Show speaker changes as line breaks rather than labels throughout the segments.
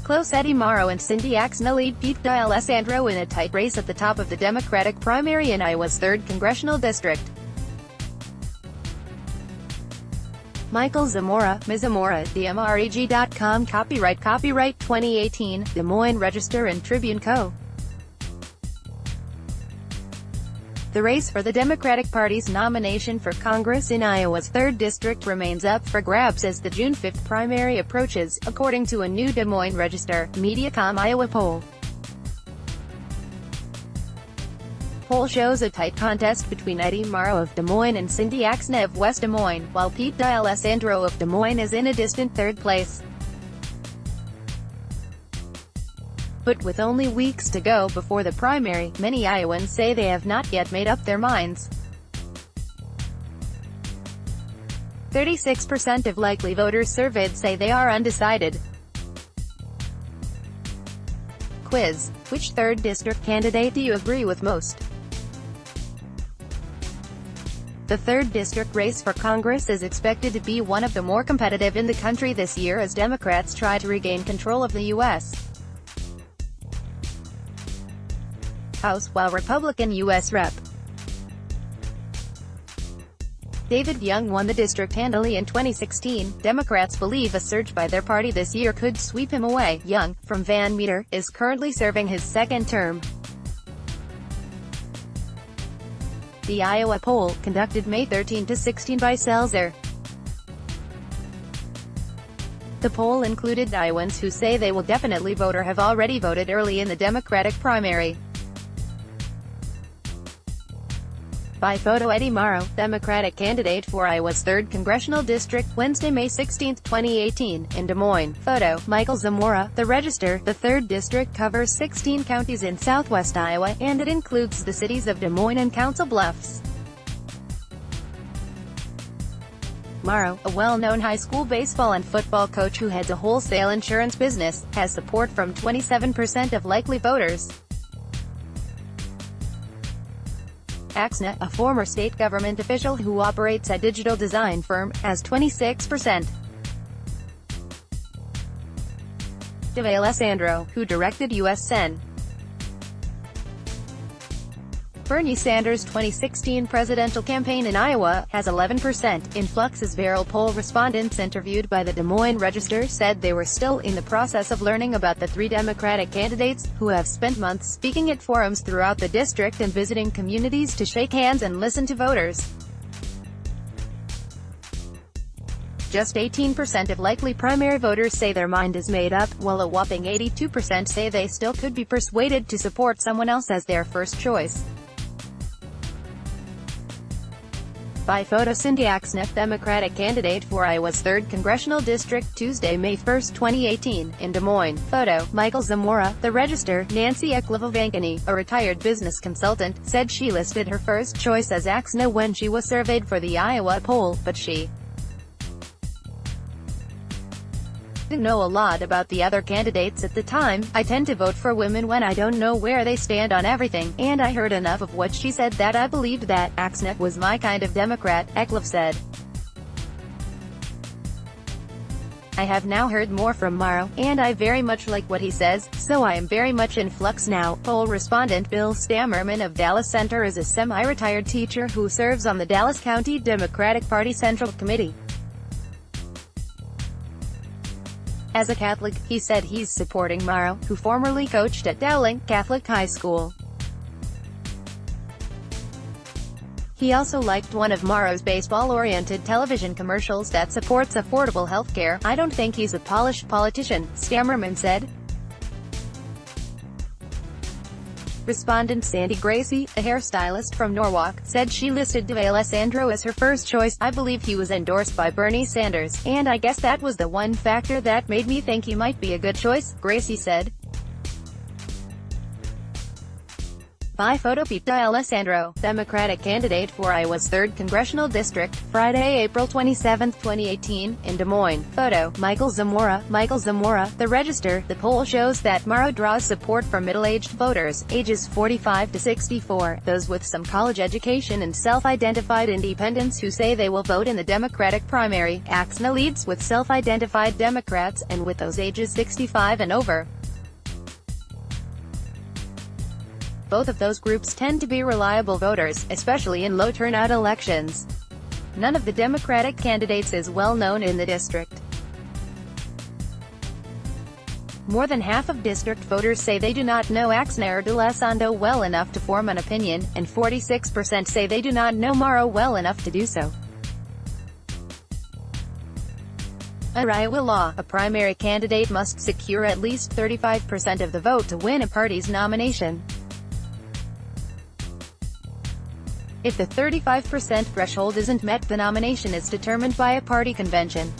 Close. Eddie Morrow and Cindy Axna lead Pete D'Alessandro in a tight race at the top of the Democratic primary in Iowa's 3rd Congressional District. Michael Zamora, Ms. Zamora, DMREG.com. Copyright 2018, Des Moines Register and Tribune Co. The race for the Democratic Party's nomination for Congress in Iowa's 3rd District remains up for grabs as the June 5 primary approaches, according to a new Des Moines Register, Mediacom Iowa poll. Poll shows a tight contest between Eddie Morrow of Des Moines and Cindy Axna of West Des Moines, while Pete D'Alessandro of Des Moines is in a distant 3rd place. But with only weeks to go before the primary, many Iowans say they have not yet made up their minds. 36% of likely voters surveyed say they are undecided. Quiz: which 3rd District candidate do you agree with most? The 3rd District race for Congress is expected to be one of the more competitive in the country this year as Democrats try to regain control of the U.S. House, while Republican U.S. Rep. David Young won the district handily in 2016. Democrats believe a surge by their party this year could sweep him away. Young, from Van Meter, is currently serving his 2nd term. The Iowa poll, conducted May 13 to 16 by Selzer. The poll included Iowans who say they will definitely vote or have already voted early in the Democratic primary. By photo: Eddie Morrow, Democratic candidate for Iowa's 3rd Congressional District, Wednesday, May 16, 2018, in Des Moines. Photo: Michael Zamora, The Register. The 3rd District covers 16 counties in southwest Iowa, and it includes the cities of Des Moines and Council Bluffs. Morrow, a well-known high school baseball and football coach who heads a wholesale insurance business, has support from 27% of likely voters. Axna, a former state government official who operates a digital design firm, has 26%. D'Alessandro, who directed U.S. Sen. Bernie Sanders' 2016 presidential campaign in Iowa, has 11%. Influx's Veril poll respondents interviewed by the Des Moines Register said they were still in the process of learning about the 3 Democratic candidates, who have spent months speaking at forums throughout the district and visiting communities to shake hands and listen to voters. Just 18% of likely primary voters say their mind is made up, while a whopping 82% say they still could be persuaded to support someone else as their first choice. By photo: Cindy Axna, Democratic candidate for Iowa's 3rd Congressional District, Tuesday, May 1, 2018, in Des Moines. Photo: Michael Zamora, The Register. Nancy Eklevovankany, a retired business consultant, said she listed her first choice as Axna when she was surveyed for the Iowa poll, but she didn't know a lot about the other candidates at the time. I tend to vote for women when I don't know where they stand on everything, and I heard enough of what she said that I believed that Axna was my kind of Democrat, Eklev said. I have now heard more from Morrow, and I very much like what he says, so I am very much in flux now. Poll respondent Bill Stammerman of Dallas Center is a semi-retired teacher who serves on the Dallas County Democratic Party Central Committee. As a Catholic, he said he's supporting Morrow, who formerly coached at Dowling Catholic High School. He also liked one of Morrow's baseball-oriented television commercials that supports affordable health care. I don't think he's a polished politician, Stammerman said. Respondent Sandy Gracie, a hairstylist from Norwalk, said she listed D'Alessandro as her first choice. I believe he was endorsed by Bernie Sanders, and I guess that was the one factor that made me think he might be a good choice, Gracie said. By Photopita Alessandro, Democratic candidate for Iowa's 3rd Congressional District, Friday, April 27, 2018, in Des Moines. Photo, Michael Zamora. The Register. The poll shows that Morrow draws support from middle-aged voters, ages 45 to 64, those with some college education and self-identified independents who say they will vote in the Democratic primary. AXNA leads with self-identified Democrats, and with those ages 65 and over. Both of those groups tend to be reliable voters, especially in low-turnout elections. None of the Democratic candidates is well known in the district. More than half of district voters say they do not know AXNA or D'Alessandro well enough to form an opinion, and 46% say they do not know Morrow well enough to do so. Under Iowa law, a primary candidate must secure at least 35% of the vote to win a party's nomination. If the 35% threshold isn't met, the nomination is determined by a party convention.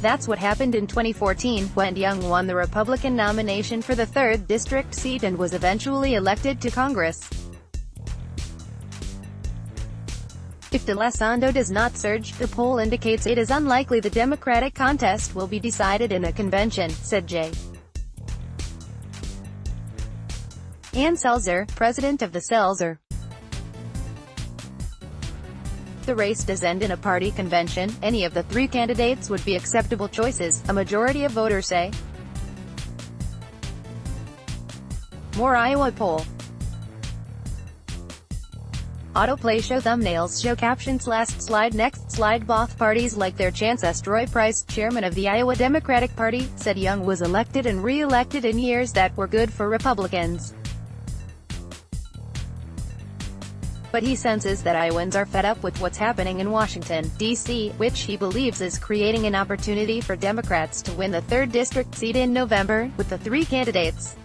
That's what happened in 2014, when Young won the Republican nomination for the 3rd District seat and was eventually elected to Congress. If D'Alessandro does not surge, the poll indicates it is unlikely the Democratic contest will be decided in a convention, said J. Ann Selzer, president of the Selzer. The race does end in a party convention. Any of the 3 candidates would be acceptable choices, a majority of voters say. More Iowa poll. Autoplay show thumbnails show captions. Last slide, next slide. Both parties like their chances. Roy Price, chairman of the Iowa Democratic Party, said Young was elected and re-elected in years that were good for Republicans. But he senses that Iowans are fed up with what's happening in Washington, D.C., which he believes is creating an opportunity for Democrats to win the 3rd District seat in November, with the 3 candidates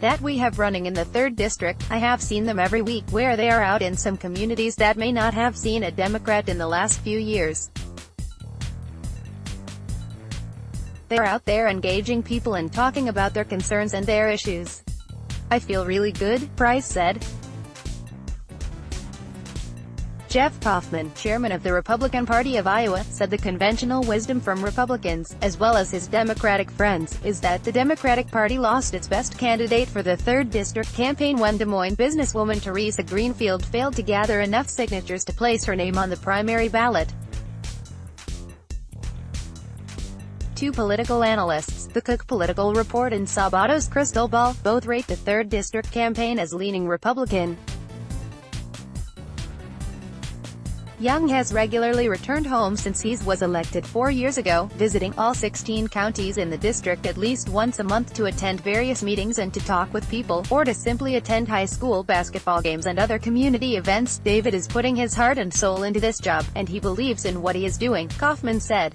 that we have running in the 3rd District. I have seen them every week, where they are out in some communities that may not have seen a Democrat in the last few years. They're out there engaging people and talking about their concerns and their issues. I feel really good, Price said. Jeff Kaufman, chairman of the Republican Party of Iowa, said the conventional wisdom from Republicans, as well as his Democratic friends, is that the Democratic Party lost its best candidate for the 3rd District campaign when Des Moines businesswoman Teresa Greenfield failed to gather enough signatures to place her name on the primary ballot. 2 political analysts, The Cook Political Report and Sabato's Crystal Ball, both rate the 3rd District campaign as leaning Republican. Young has regularly returned home since he was elected 4 years ago, visiting all 16 counties in the district at least once a month to attend various meetings and to talk with people, or to simply attend high school basketball games and other community events. David is putting his heart and soul into this job, and he believes in what he is doing, Kaufman said.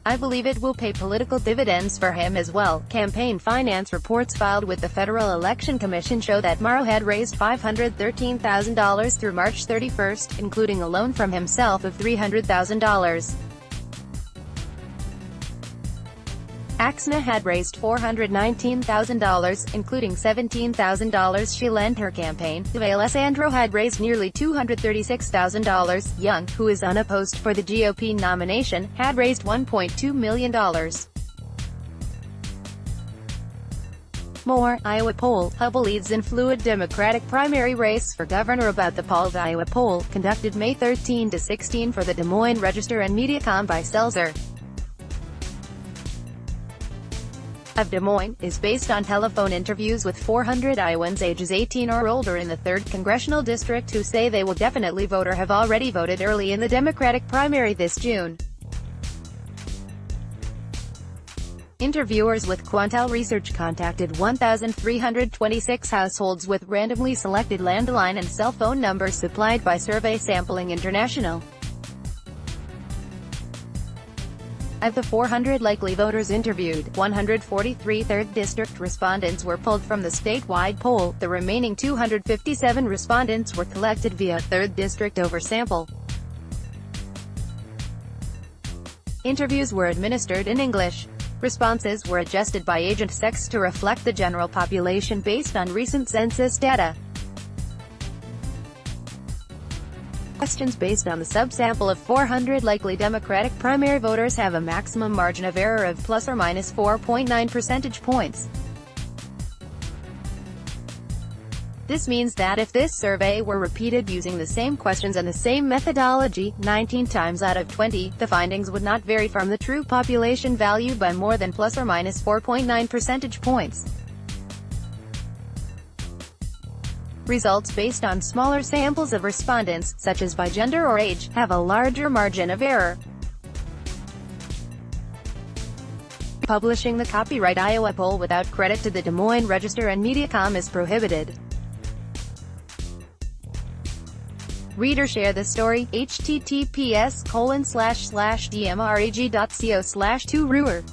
I believe it will pay political dividends for him as well. Campaign finance reports filed with the Federal Election Commission show that Morrow had raised $513,000 through March 31, including a loan from himself of $300,000. AXNA had raised $419,000, including $17,000 she lent her campaign. Alessandro had raised nearly $236,000. Young, who is unopposed for the GOP nomination, had raised $1.2 million. More, Iowa poll, Hubble leads in fluid Democratic primary race for governor. About the poll. The Iowa poll, conducted May 13 to 16 for the Des Moines Register and Mediacom by Selzer of Des Moines, is based on telephone interviews with 400 Iowans ages 18 or older in the 3rd Congressional District who say they will definitely vote or have already voted early in the Democratic primary this June. Interviewers with Quantel Research contacted 1,326 households with randomly selected landline and cell phone numbers supplied by Survey Sampling International. Of the 400 likely voters interviewed, 143 3rd District respondents were pulled from the statewide poll. The remaining 257 respondents were collected via 3rd District oversample. Interviews were administered in English. Responses were adjusted by age and sex to reflect the general population based on recent census data. Questions based on the subsample of 400 likely Democratic primary voters have a maximum margin of error of plus or minus 4.9 percentage points. This means that if this survey were repeated using the same questions and the same methodology, 19 times out of 20, the findings would not vary from the true population value by more than plus or minus 4.9 percentage points. Results based on smaller samples of respondents, such as by gender or age, have a larger margin of error. Publishing the copyright Iowa poll without credit to the Des Moines Register and Mediacom is prohibited. Reader share the story, https://dmrag.co/2ruer